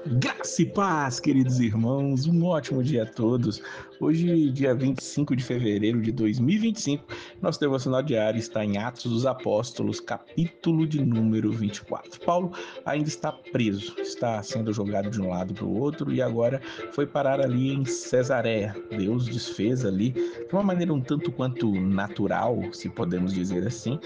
Graça e paz, queridos irmãos, um ótimo dia a todos. Hoje, dia 25 de fevereiro de 2025, nosso devocional diário está em Atos dos Apóstolos, capítulo de número 24. Paulo ainda está preso, está sendo jogado de um lado para o outro e agora foi parar ali em Cesareia. Deus desfez ali, de uma maneira um tanto quanto natural, se podemos dizer assim,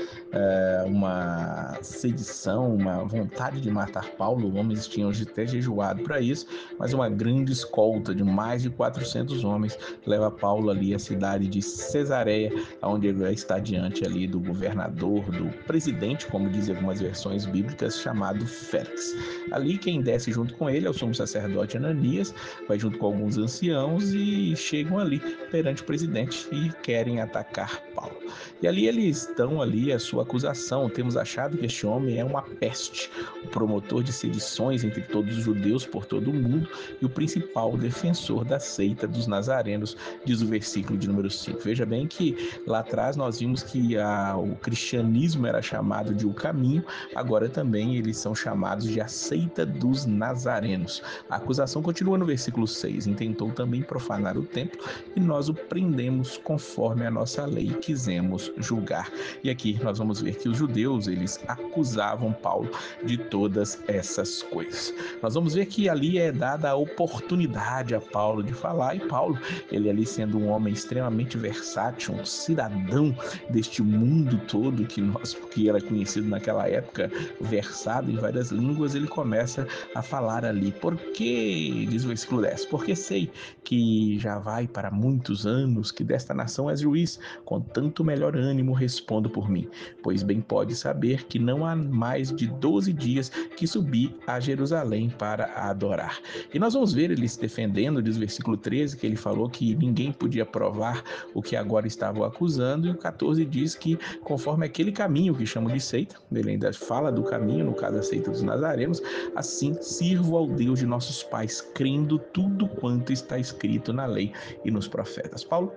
uma sedição, uma vontade de matar Paulo. Homens tinham até jejuado para isso, mas uma grande escolta de mais de 400 homens leva Paulo ali à cidade de Cesareia, onde ele vai estar diante ali do governador, do presidente, como dizem algumas versões bíblicas, chamado Félix. Ali quem desce junto com ele é o sumo sacerdote Ananias, vai junto com alguns anciãos e chegam ali perante o presidente e querem atacar Paulo. E ali eles dão ali a sua acusação. Temos achado que este homem é uma peste, o promotor de sedições entre todos os judeus por todo o mundo e o principal defensor da seita dos nazarenos, diz o versículo de número 5. Veja bem que lá atrás nós vimos que o cristianismo era chamado de o caminho, agora também eles são chamados de a seita dos nazarenos. A acusação continua no versículo 6. Intentou também profanar o templo e nós o prendemos conforme a nossa lei quisemos julgar. E aqui nós vamos ver que os judeus, eles acusavam Paulo de todas essas coisas. Nós vamos ver que ali é dada a oportunidade a Paulo de falar, e Paulo, ele ali sendo um homem extremamente versátil, um cidadão deste mundo todo que era conhecido naquela época, versado em várias línguas, ele começa a falar ali. Porque, diz o versículo 10, porque sei que já vai para muitos anos que desta nação és juiz, com tanto melhor ânimo respondo por mim, pois bem pode saber que não há mais de 12 dias que subi a Jerusalém para a adorar. E nós vamos ver ele se defendendo, diz o versículo 13, que ele falou que ninguém podia provar o que agora estavam acusando, e o 14 diz que conforme aquele caminho que chamam de seita, ele ainda fala do caminho, no caso a seita dos nazarenos, assim sirvo ao Deus de nossos pais, crendo tudo quanto está escrito na lei e nos profetas. Paulo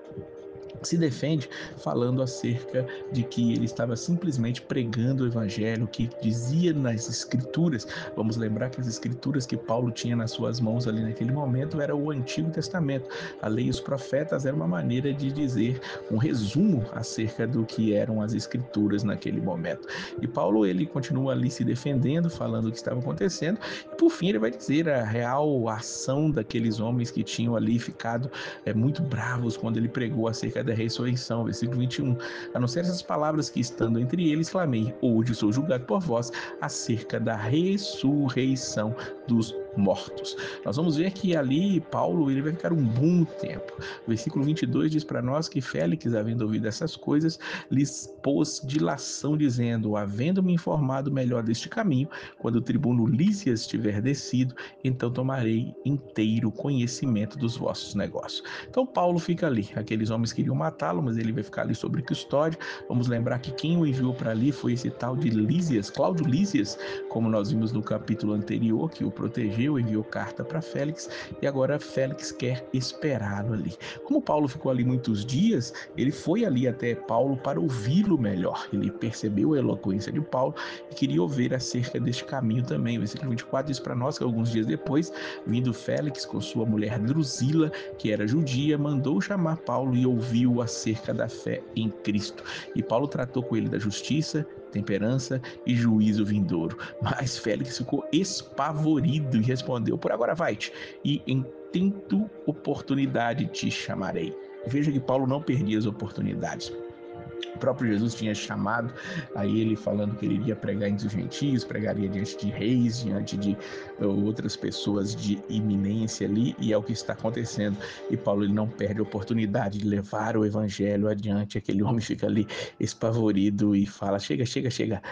se defende falando acerca de que ele estava simplesmente pregando o evangelho que dizia nas escrituras. Vamos lembrar que as escrituras que Paulo tinha nas suas mãos ali naquele momento era o Antigo Testamento. A lei e os profetas era uma maneira de dizer um resumo acerca do que eram as escrituras naquele momento. E Paulo, ele continua ali se defendendo, falando o que estava acontecendo, e por fim ele vai dizer a real ação daqueles homens que tinham ali ficado muito bravos quando ele pregou acerca da ressurreição, versículo 21. A não ser essas palavras que estando entre eles, clamei, hoje sou julgado por vós acerca da ressurreição dos mortos. Nós vamos ver que ali Paulo ele vai ficar um bom tempo. O versículo 22 diz para nós que Félix, havendo ouvido essas coisas, lhes pôs dilação, dizendo, havendo-me informado melhor deste caminho, quando o tribuno Lísias tiver descido, então tomarei inteiro conhecimento dos vossos negócios. Então Paulo fica ali, aqueles homens queriam matá-lo, mas ele vai ficar ali sob custódia. Vamos lembrar que quem o enviou para ali foi esse tal de Lísias, Cláudio Lísias, como nós vimos no capítulo anterior, que o protegeu, enviou carta para Félix, e agora Félix quer esperá-lo ali. Como Paulo ficou ali muitos dias, ele foi ali até Paulo para ouvi-lo melhor. Ele percebeu a eloquência de Paulo e queria ouvir acerca deste caminho também. O versículo 24 diz para nós que alguns dias depois, vindo Félix com sua mulher Drusila, que era judia, mandou chamar Paulo e ouviu acerca da fé em Cristo. E Paulo tratou com ele da justiça, temperança e juízo vindouro. Mas Félix ficou espavorido e respondeu, por agora vai-te, e em tento oportunidade te chamarei. Veja que Paulo não perdia as oportunidades. O próprio Jesus tinha chamado a ele falando que ele iria pregar entre os gentios, pregaria diante de reis, diante de outras pessoas de iminência ali, e é o que está acontecendo. E Paulo ele não perde a oportunidade de levar o evangelho adiante. Aquele homem fica ali espavorido e fala, chega, chega, chega,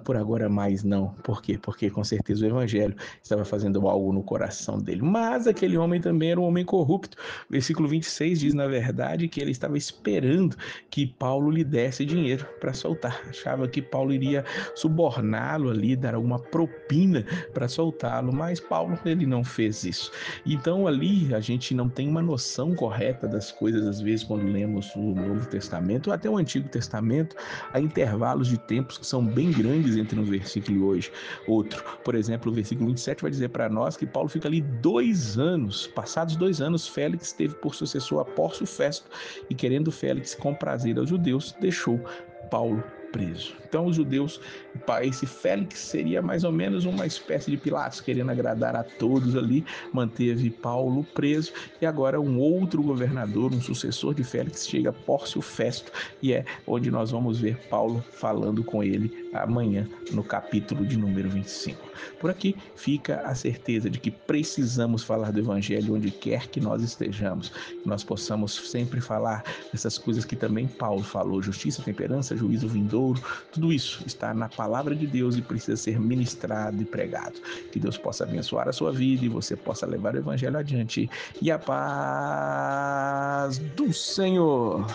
por agora mais não. Por quê? Porque com certeza o evangelho estava fazendo algo no coração dele. Mas aquele homem também era um homem corrupto. Versículo 26 diz, na verdade, que ele estava esperando que Paulo lhe desse desse dinheiro para soltar. Achava que Paulo iria suborná-lo ali, dar alguma propina para soltá-lo, mas Paulo ele não fez isso. Então ali a gente não tem uma noção correta das coisas às vezes quando lemos o Novo Testamento ou até o Antigo Testamento, há intervalos de tempos que são bem grandes entre um versículo e hoje outro. Por exemplo, o versículo 27 vai dizer para nós que Paulo fica ali 2 anos, passados 2 anos, Félix teve por sucessor a Pórcio Festo e querendo Félix comprazer aos judeus, deixou Paulo preso. Então os judeus, esse Félix seria mais ou menos uma espécie de Pilatos, querendo agradar a todos ali, manteve Paulo preso e agora um outro governador, um sucessor de Félix, chega, Pórcio Festo, e é onde nós vamos ver Paulo falando com ele amanhã no capítulo de número 25. Por aqui fica a certeza de que precisamos falar do evangelho onde quer que nós estejamos, que nós possamos sempre falar dessas coisas que também Paulo falou: justiça, temperança, juízo vindouro. Tudo isso está na palavra de Deus e precisa ser ministrado e pregado. Que Deus possa abençoar a sua vida e você possa levar o evangelho adiante. E a paz do Senhor.